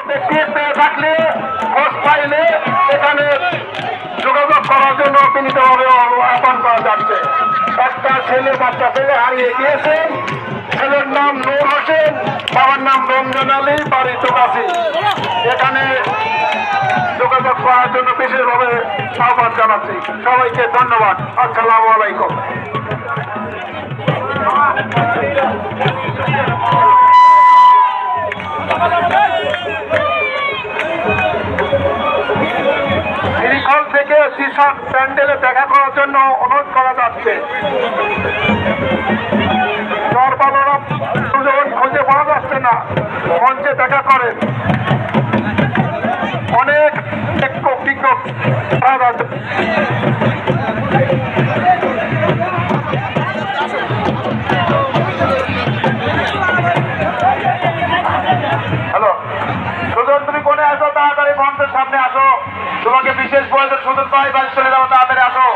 পেয়ে থাকলে খোঁজ পাইলে এখানে যোগাযোগ করার জন্য বিনীতভাবে আহ্বান করা যাচ্ছে। একটা বাচ্চা ছেলে হারিয়ে গিয়েছেন। ছেলের নাম নূর হোসেন, বাবার নাম রমজান আলী, বাড়ি চোকাশি। এখানে যোগাযোগ করার জন্য বিশেষভাবে আহ্বান জানাচ্ছি। সবাইকে ধন্যবাদ। আসসালামু আলাইকুম। শ্রীখল থেকে শীর্ষক প্যান্ডেলে দেখা করার জন্য অনুরোধ করা যাচ্ছে। যখন খুঁজে পাওয়া যাচ্ছে না, মঞ্চে দেখা করেন। অনেক অভিজ্ঞ পাওয়া যাচ্ছে। হ্যালো সুজন, তুমি কোনে আসো? তাড়াতাড়ি মঞ্চের সামনে আসো। তোমাকে বিশেষ প্রয়োজন সুযোগ পাই, বাড়ি চলে যাবো, তাড়াতাড়ি আসো।